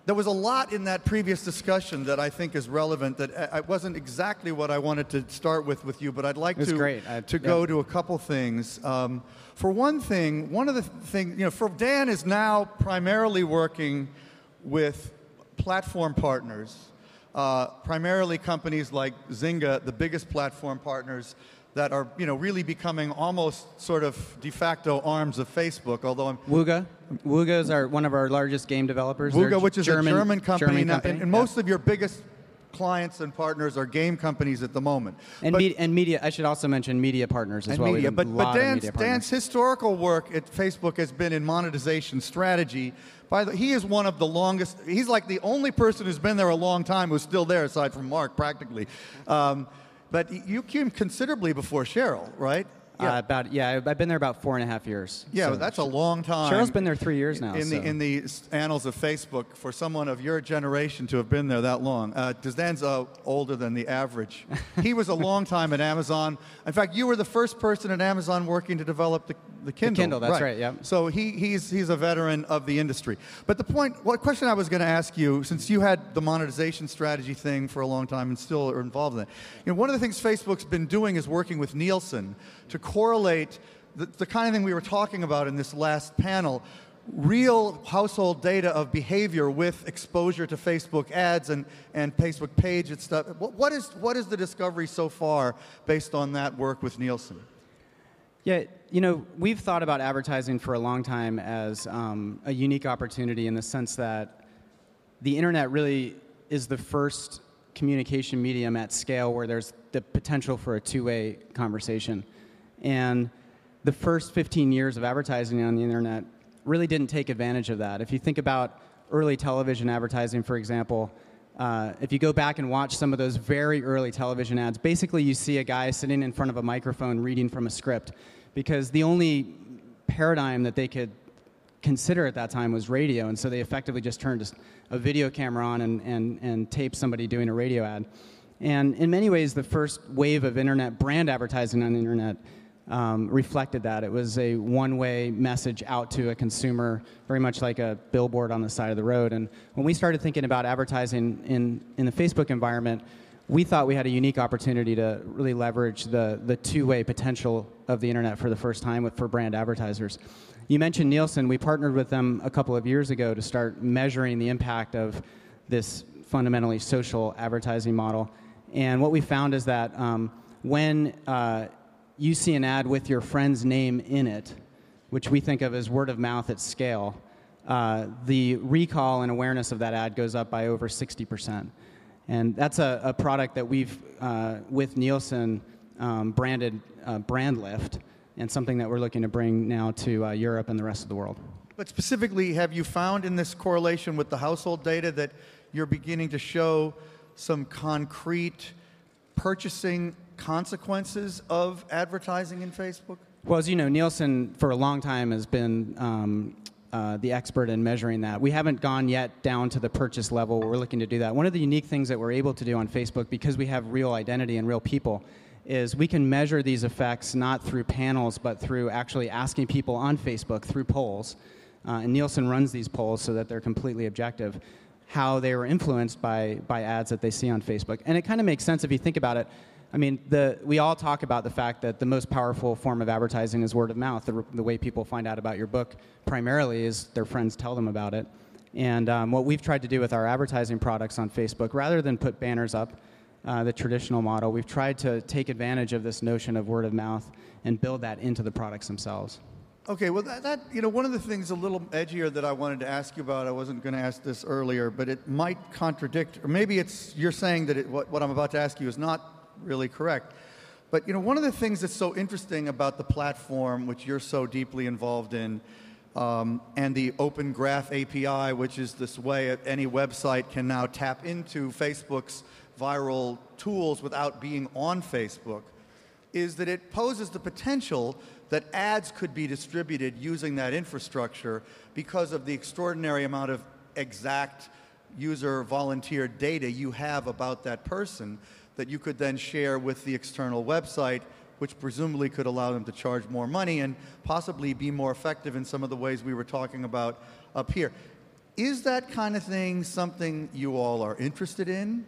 There was a lot in that previous discussion that I think is relevant that it wasn't exactly what I wanted to start with you, but I'd like to go to a couple things. For one thing, one of the things, for Dan is now primarily working with platform partners, primarily companies like Zynga, the biggest platform partners that are, really becoming almost sort of de facto arms of Facebook. Although Wooga is one of our largest game developers. Wooga, which is a German company, and most of your biggest clients and partners are game companies at the moment. And media. I should also mention media partners as well. Media. But Dan's historical work at Facebook has been in monetization strategy. He is one of the longest. He's like the only person who's been there a long time who's still there, aside from Mark, practically. But you came considerably before Cheryl, right? Yeah. I've been there about 4.5 years. Yeah, so that's a long time. Cheryl's been there 3 years now. In the annals of Facebook, for someone of your generation to have been there that long, Dan's older than the average. He was a long time at Amazon. In fact, you were the first person at Amazon working to develop the Kindle. The Kindle, that's right. Yeah. So he's a veteran of the industry. But what question I was going to ask you, since you had the monetization strategy thing for a long time and still are involved in it, one of the things Facebook's been doing is working with Nielsen to correlate the kind of thing we were talking about in this last panel, real household data of behavior with exposure to Facebook ads and Facebook page and stuff. What is the discovery so far based on that work with Nielsen? Yeah, we've thought about advertising for a long time as a unique opportunity in the sense that the internet really is the first communication medium at scale where there's the potential for a two-way conversation. And the first 15 years of advertising on the internet really didn't take advantage of that. If you think about early television advertising, for example, if you go back and watch some of those very early television ads, basically you see a guy sitting in front of a microphone reading from a script, because the only paradigm that they could consider at that time was radio, and so they effectively just turned a video camera on and taped somebody doing a radio ad. And in many ways, the first wave of internet brand advertising on the internet reflected that. It was a one-way message out to a consumer, very much like a billboard on the side of the road. And when we started thinking about advertising in the Facebook environment, we thought we had a unique opportunity to really leverage the two-way potential of the internet for the first time for brand advertisers. You mentioned Nielsen. We partnered with them a couple of years ago to start measuring the impact of this fundamentally social advertising model. And what we found is that when you see an ad with your friend's name in it, which we think of as word of mouth at scale, the recall and awareness of that ad goes up by over 60%. And that's a product that we've, with Nielsen, branded Brand Lift, and something that we're looking to bring now to Europe and the rest of the world. But specifically, have you found in this correlation with the household data that you're beginning to show some concrete purchasing consequences of advertising in Facebook? Well, as you know, Nielsen for a long time has been the expert in measuring that. We haven't gone yet down to the purchase level. We're looking to do that. One of the unique things that we're able to do on Facebook, because we have real identity and real people, is we can measure these effects not through panels, but through actually asking people on Facebook through polls. And Nielsen runs these polls so that they're completely objective, how they were influenced by ads that they see on Facebook. And it kind of makes sense if you think about it. I mean, we all talk about the fact that the most powerful form of advertising is word of mouth. The way people find out about your book primarily is their friends tell them about it. And what we've tried to do with our advertising products on Facebook, rather than put banners up, the traditional model, we've tried to take advantage of this notion of word of mouth and build that into the products themselves. Okay, well, one of the things a little edgier that I wanted to ask you about, I wasn't going to ask this earlier, but it might contradict, or maybe you're saying that what I'm about to ask you is not really correct. But one of the things that's so interesting about the platform, which you're so deeply involved in, and the Open Graph API, which is this way any website can now tap into Facebook's viral tools without being on Facebook, is that it poses the potential that ads could be distributed using that infrastructure because of the extraordinary amount of exact user volunteer data you have about that person that you could then share with the external website, which presumably could allow them to charge more money and possibly be more effective in some of the ways we were talking about up here. Is that kind of thing something you all are interested in?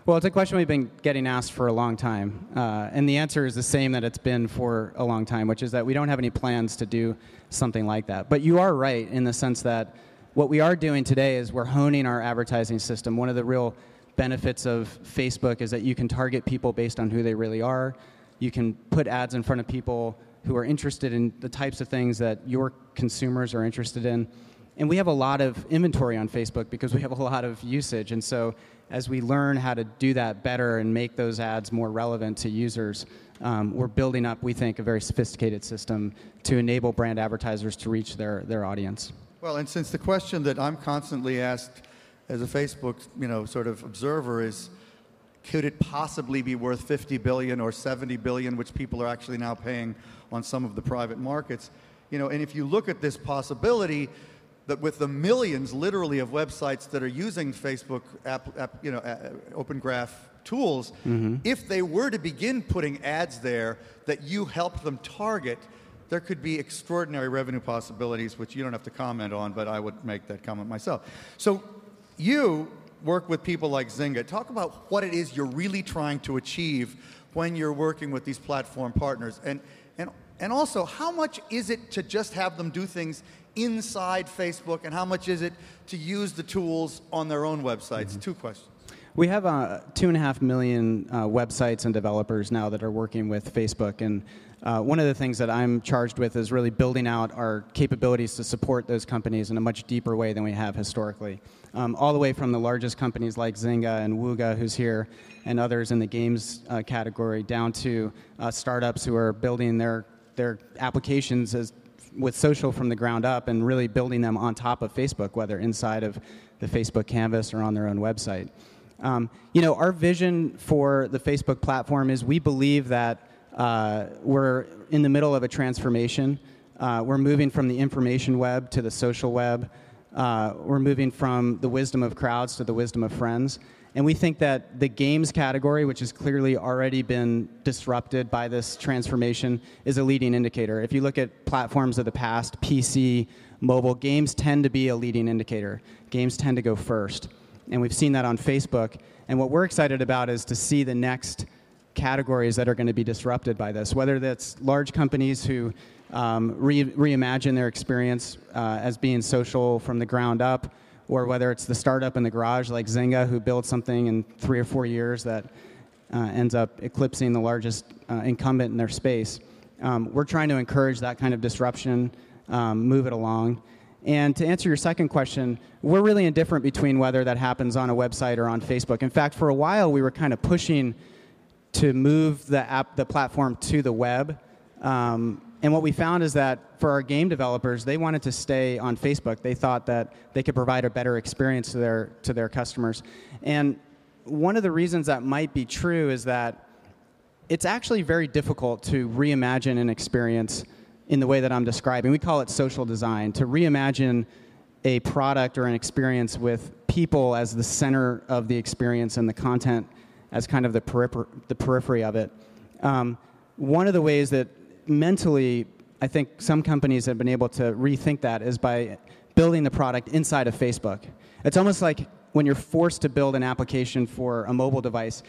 Well, it's a question we've been getting asked for a long time. And the answer is the same that it's been for a long time, which is that we don't have any plans to do something like that. But you are right in the sense that what we are doing today is we're honing our advertising system. One of the real benefits of Facebook is that you can target people based on who they really are. You can put ads in front of people who are interested in the types of things that your consumers are interested in. And we have a lot of inventory on Facebook because we have a lot of usage. And so as we learn how to do that better and make those ads more relevant to users, we're building up, we think, a very sophisticated system to enable brand advertisers to reach their audience. Well, and since the question that I'm constantly asked as a Facebook, sort of observer is, could it possibly be worth 50 billion or 70 billion, which people are actually now paying on some of the private markets? And if you look at this possibility, that with the millions, literally, of websites that are using Facebook Open Graph tools, if they were to begin putting ads there that you help them target, there could be extraordinary revenue possibilities, which you don't have to comment on, but I would make that comment myself. So you work with people like Zynga. Talk about what it is you're really trying to achieve when you're working with these platform partners. And also, how much is it to just have them do things inside Facebook, and how much is it to use the tools on their own websites? Two questions. We have 2.5 million websites and developers now that are working with Facebook, and one of the things that I'm charged with is really building out our capabilities to support those companies in a much deeper way than we have historically. All the way from the largest companies like Zynga and Wooga, who's here, and others in the games category, down to startups who are building their applications with social from the ground up and really building them on top of Facebook, whether inside of the Facebook canvas or on their own website. Our vision for the Facebook platform is we believe that we're in the middle of a transformation. We're moving from the information web to the social web. We're moving from the wisdom of crowds to the wisdom of friends. And we think that the games category, which has clearly already been disrupted by this transformation, is a leading indicator. If you look at platforms of the past, PC, mobile, games tend to be a leading indicator. Games tend to go first. And we've seen that on Facebook. And what we're excited about is to see the next categories that are going to be disrupted by this, whether that's large companies who reimagine their experience as being social from the ground up, or whether it's the startup in the garage like Zynga, who builds something in 3 or 4 years that ends up eclipsing the largest incumbent in their space. We're trying to encourage that kind of disruption, move it along. And to answer your second question, we're really indifferent between whether that happens on a website or on Facebook. In fact, for a while, we were kind of pushing to move the platform to the web. And what we found is that for our game developers, they wanted to stay on Facebook. They thought that they could provide a better experience to their customers. And one of the reasons that might be true is that it's actually very difficult to reimagine an experience in the way that I'm describing. We call it social design, to reimagine a product or an experience with people as the center of the experience and the content as kind of the periphery of it. One of the ways that mentally, I think some companies have been able to rethink that is by building the product inside of Facebook. It's almost like when you're forced to build an application for a mobile device,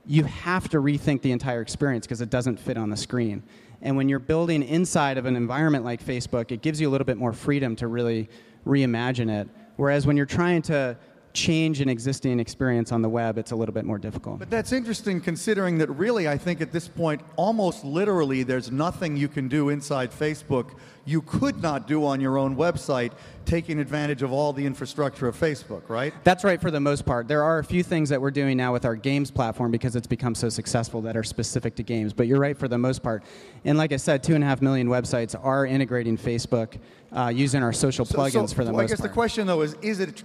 you have to rethink the entire experience because it doesn't fit on the screen. And when you're building inside of an environment like Facebook, it gives you a little bit more freedom to really reimagine it. Whereas when you're trying to change an existing experience on the web, it's a little bit more difficult. But that's interesting, considering that really, I think at this point, almost literally, there's nothing you can do inside Facebook you could not do on your own website, taking advantage of all the infrastructure of Facebook, right? That's right for the most part. There are a few things that we're doing now with our games platform because it's become so successful that are specific to games, but you're right for the most part. And like I said, 2.5 million websites are integrating Facebook using our social plugins for the most part. I guess the question, though, is it...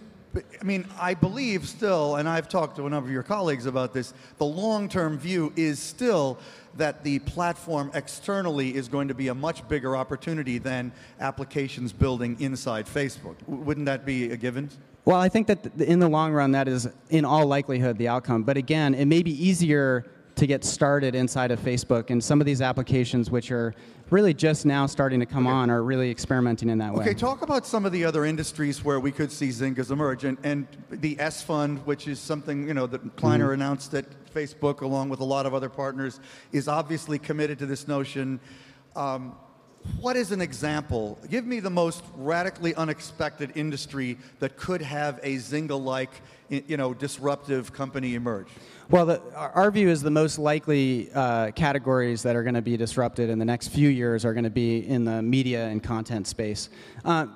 I mean, I believe still, and I've talked to a number of your colleagues about this, the long-term view is still that the platform externally is going to be a much bigger opportunity than applications building inside Facebook. Wouldn't that be a given? Well, I think that in the long run, that is in all likelihood the outcome. But again, it may be easier to get started inside of Facebook. And some of these applications, which are really just now starting to come on, are really experimenting in that way. Okay, talk about some of the other industries where we could see Zyngas emerge, and the S Fund, which is something that Kleiner announced that Facebook, along with a lot of other partners, is obviously committed to this notion. What is an example? Give me the most radically unexpected industry that could have a Zynga-like, disruptive company emerge. Well, our view is the most likely categories that are going to be disrupted in the next few years are going to be in the media and content space,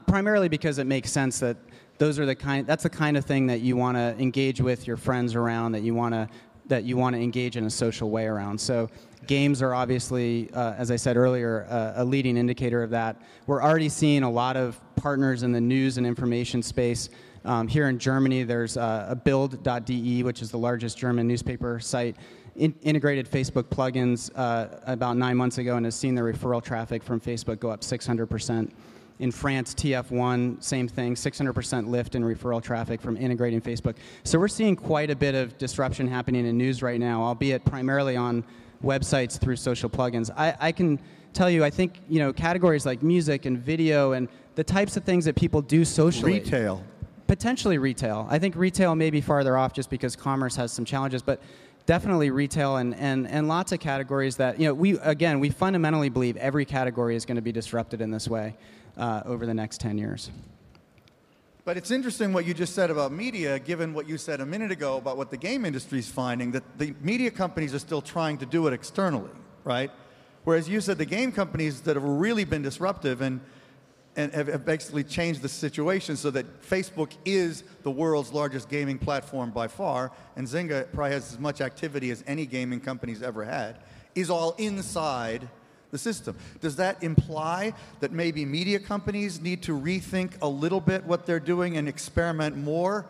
primarily because it makes sense that that's the kind of thing that you want to engage with your friends around, that you want to engage in a social way around. So games are obviously, as I said earlier, a leading indicator of that. We're already seeing a lot of partners in the news and information space. Here in Germany, there's a Bild.de, which is the largest German newspaper site, integrated Facebook plugins about 9 months ago and has seen the referral traffic from Facebook go up 600%. In France, TF1, same thing, 600% lift in referral traffic from integrating Facebook. So we're seeing quite a bit of disruption happening in news right now, albeit primarily on websites through social plugins. I can tell you, I think categories like music and video and the types of things that people do socially. Retail. Potentially retail. I think retail may be farther off just because commerce has some challenges, but definitely retail and lots of categories that, we fundamentally believe every category is going to be disrupted in this way over the next 10 years. But it's interesting what you just said about media, given what you said a minute ago about what the game industry is finding, that the media companies are still trying to do it externally, right? Whereas you said the game companies that have really been disruptive and have basically changed the situation so that Facebook is the world's largest gaming platform by far, and Zynga probably has as much activity as any gaming company's ever had, is all inside the system. Does that imply that maybe media companies need to rethink a little bit what they're doing and experiment more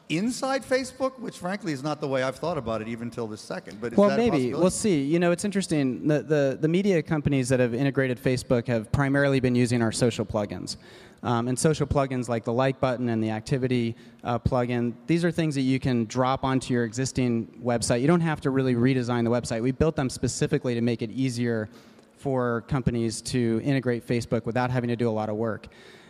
inside Facebook, which frankly is not the way I've thought about it even till this second. But is that a possibility? We'll see. It's interesting. The media companies that have integrated Facebook have primarily been using our social plugins. And social plugins like the like button and the activity plugin, these are things that you can drop onto your existing website. You don't have to really redesign the website. We built them specifically to make it easier for companies to integrate Facebook without having to do a lot of work.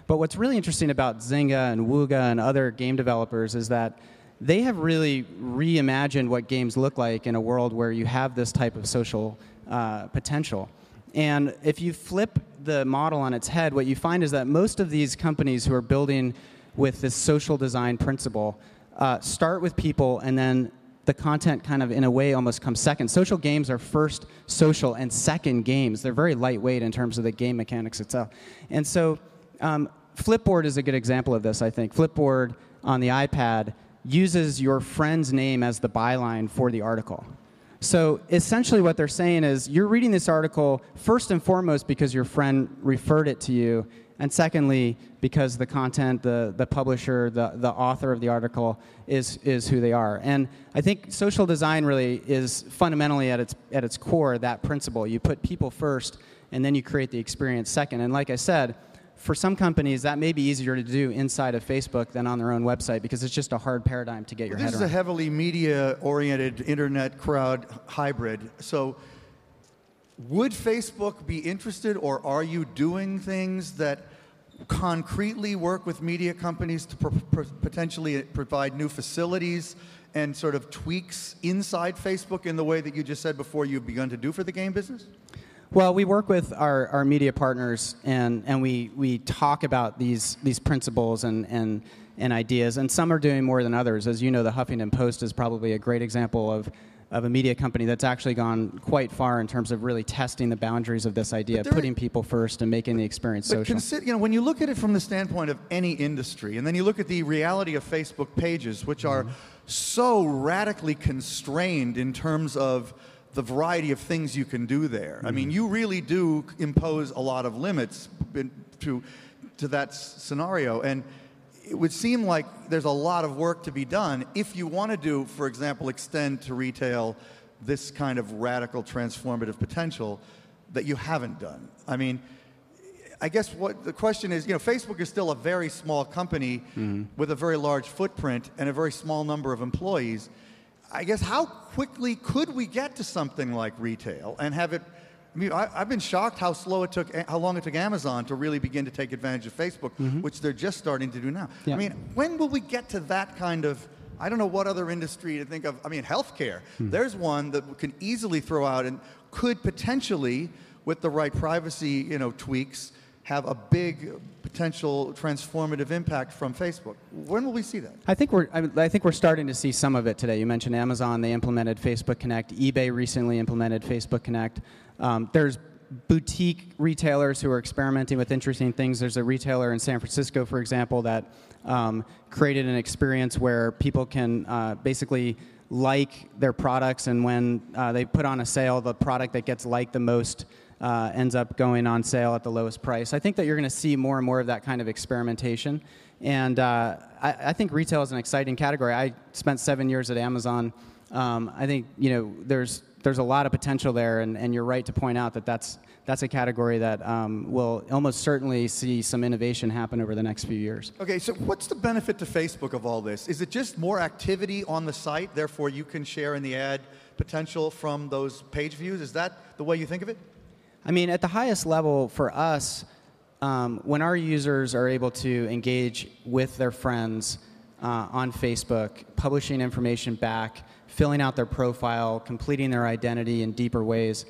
But what's really interesting about Zynga and Wooga and other game developers is that they have really reimagined what games look like in a world where you have this type of social potential. And if you flip the model on its head, what you find is that most of these companies who are building with this social design principle start with people, and then the content kind of in a way almost comes second. Social games are first social and second games. They're very lightweight in terms of the game mechanics itself. And so Flipboard is a good example of this, I think. Flipboard on the iPad uses your friend's name as the byline for the article. So essentially what they're saying is you're reading this article first and foremost because your friend referred it to you, and secondly because the content, the publisher, the author of the article is who they are. And I think social design really is fundamentally at its core that principle. You put people first, and then you create the experience second. And like I said, for some companies, that may be easier to do inside of Facebook than on their own website because it's just a hard paradigm to get your head around. This is a heavily media-oriented internet crowd hybrid. So would Facebook be interested, or are you doing things that concretely work with media companies to potentially provide new facilities and sort of tweaks inside Facebook in the way that you just said before you've begun to do for the game business? Well, we work with our media partners, and we talk about these principles and ideas, and some are doing more than others. As you know, the Huffington Post is probably a great example of a media company that's actually gone quite far in terms of really testing the boundaries of this idea, putting people first and making the experience social. When you look at it from the standpoint of any industry, and then you look at the reality of Facebook pages, which are so radically constrained in terms of the variety of things you can do there. I mean, you really do impose a lot of limits to that scenario, and it would seem like there's a lot of work to be done if you want to do, for example, extend to retail this kind of radical transformative potential that you haven't done. I mean, I guess what the question is, Facebook is still a very small company with a very large footprint and a very small number of employees. I guess how quickly could we get to something like retail and have it? I mean, I've been shocked how long it took Amazon to really begin to take advantage of Facebook, which they're just starting to do now. Yeah. I mean, when will we get to that kind of? I don't know what other industry to think of. I mean, healthcare. There's one that we can easily throw out and could potentially, with the right privacy, tweaks, have a big potential transformative impact from Facebook. When will we see that? I think we're starting to see some of it today. You mentioned Amazon; they implemented Facebook Connect. eBay recently implemented Facebook Connect. There's boutique retailers who are experimenting with interesting things. There's a retailer in San Francisco, for example, that created an experience where people can basically like their products, and when they put on a sale, the product that gets liked the most ends up going on sale at the lowest price. I think that you're going to see more and more of that kind of experimentation, and I think retail is an exciting category. I spent 7 years at Amazon. I think there's a lot of potential there, and you're right to point out that that's a category that will almost certainly see some innovation happen over the next few years. Okay, so what's the benefit to Facebook of all this? Is it just more activity on the site, therefore you can share in the ad potential from those page views? Is that the way you think of it? I mean, at the highest level for us, when our users are able to engage with their friends on Facebook, publishing information back, filling out their profile, completing their identity in deeper ways,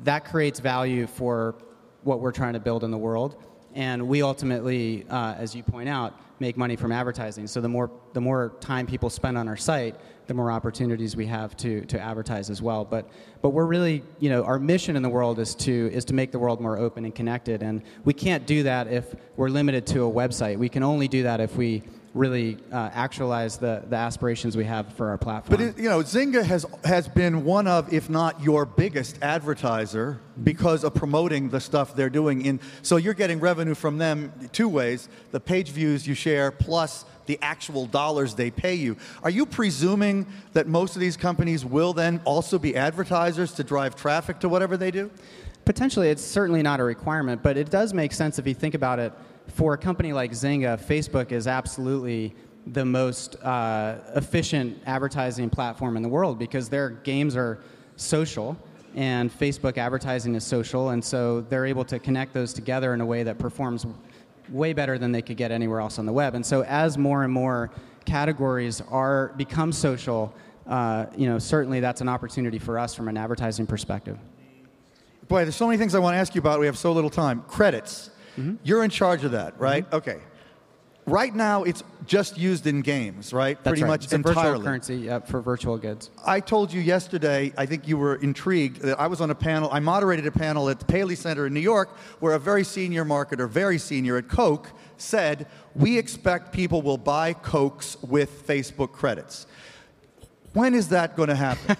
that creates value for what we're trying to build in the world. And we ultimately, as you point out, make money from advertising. So the more time people spend on our site, the more opportunities we have to advertise as well. But we're really, our mission in the world is to make the world more open and connected. And we can't do that if we're limited to a website. We can only do that if we really actualize the aspirations we have for our platform. But Zynga has been one of, if not your biggest advertiser because of promoting the stuff they're doing. So you're getting revenue from them two ways: the page views you share plus the actual dollars they pay you. Are you presuming that most of these companies will then also be advertisers to drive traffic to whatever they do? Potentially, it's certainly not a requirement, but it does make sense if you think about it. For a company like Zynga, Facebook is absolutely the most efficient advertising platform in the world because their games are social and Facebook advertising is social, and so they're able to connect those together in a way that performs way better than they could get anywhere else on the web. And so as more and more categories become social, certainly that's an opportunity for us from an advertising perspective. Boy, there's so many things I want to ask you about. We have so little time. Credits. You're in charge of that, right? Okay. Right now, it's just used in games, right? That's Pretty right. much It's entirely. a virtual currency for virtual goods. I told you yesterday, I think you were intrigued, that I was on a panel, I moderated a panel at the Paley Center in New York, where a very senior marketer, very senior at Coke, said, we expect people will buy Cokes with Facebook credits. When is that going to happen?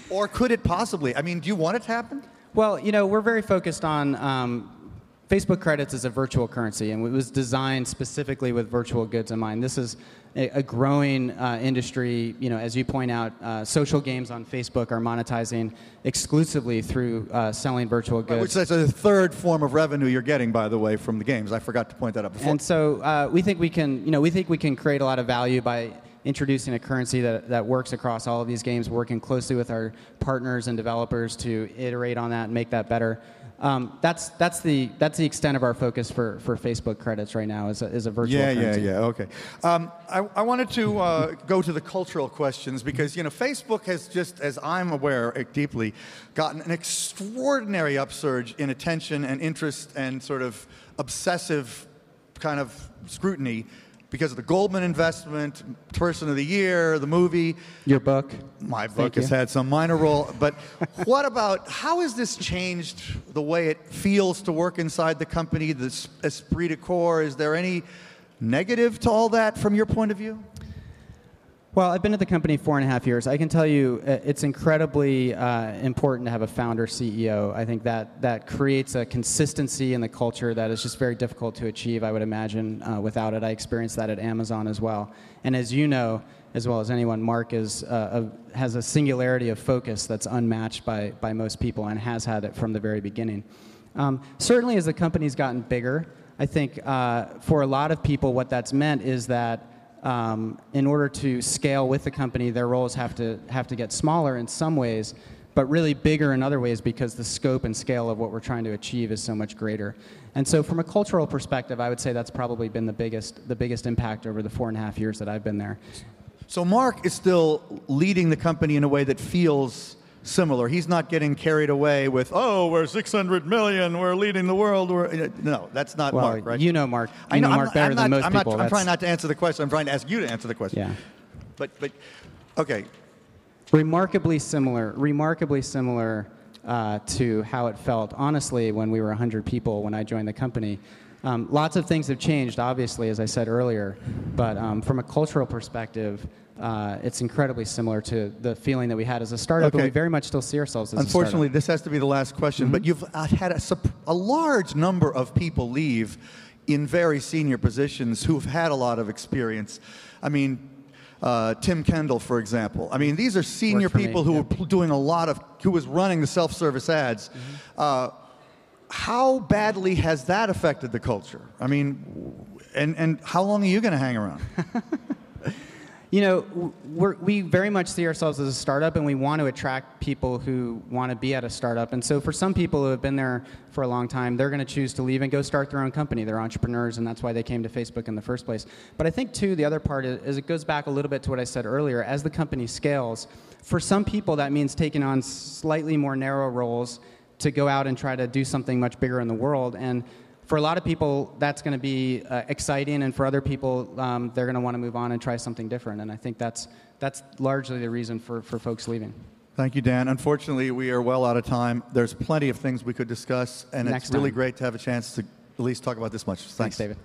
Or could it possibly? I mean, do you want it to happen? Well, we're very focused on Facebook credits is a virtual currency, and it was designed specifically with virtual goods in mind. This is a growing industry. As you point out, social games on Facebook are monetizing exclusively through selling virtual goods. Which is a third form of revenue you're getting, by the way, from the games. I forgot to point that out before. And so we think we can create a lot of value by introducing a currency that works across all of these games, working closely with our partners and developers to iterate on that and make that better. That's the extent of our focus for Facebook credits right now is a virtual currency. Yeah. Okay. I wanted to go to the cultural questions because Facebook has just, as I'm aware deeply, gotten an extraordinary upsurge in attention and interest and sort of obsessive kind of scrutiny because of the Goldman investment, Person of the Year, the movie. Your book. My book has had some minor role. But what about, how has this changed the way it feels to work inside the company, the esprit de corps? Is there any negative to all that from your point of view? Well, I've been at the company 4.5 years. I can tell you it's incredibly important to have a founder CEO. I think that creates a consistency in the culture that is just very difficult to achieve, I would imagine, without it. I experienced that at Amazon as well. And as you know, as well as anyone, Mark has a singularity of focus that's unmatched by most people and has had it from the very beginning. Certainly as the company's gotten bigger, I think for a lot of people what that's meant is that in order to scale with the company, their roles have to get smaller in some ways, but really bigger in other ways because the scope and scale of what we're trying to achieve is so much greater. And so from a cultural perspective, I would say that's probably been the biggest impact over the 4.5 years that I've been there. So Mark is still leading the company in a way that feels similar. He's not getting carried away with, oh, we're 600 million, we're leading the world. No, that's not Mark, right? You know Mark. I know Mark better than most people. I'm trying not to answer the question. I'm trying to ask you to answer the question. Yeah. But okay. Remarkably similar to how it felt, honestly, when we were 100 people when I joined the company. Lots of things have changed, obviously, as I said earlier, but from a cultural perspective, it's incredibly similar to the feeling that we had as a startup, Okay. and we very much still see ourselves as Unfortunately, a startup. this has to be the last question, but you've had a large number of people leave in very senior positions who've had a lot of experience. I mean, Tim Kendall, for example. I mean, these are senior people who were doing who was running the self-service ads. How badly has that affected the culture? I mean, and how long are you going to hang around? You know, we very much see ourselves as a startup, and we want to attract people who want to be at a startup. And so for some people who have been there for a long time, they're going to choose to leave and go start their own company. They're entrepreneurs, and that's why they came to Facebook in the first place. But I think, too, the other part is it goes back a little bit to what I said earlier. As the company scales, for some people, that means taking on slightly more narrow roles to go out and try to do something much bigger in the world. And for a lot of people, that's going to be exciting, and for other people, they're going to want to move on and try something different. And I think that's largely the reason for folks leaving. Thank you, Dan. Unfortunately, we are well out of time. There's plenty of things we could discuss, and it's really great to have a chance to at least talk about this much. Thanks, David.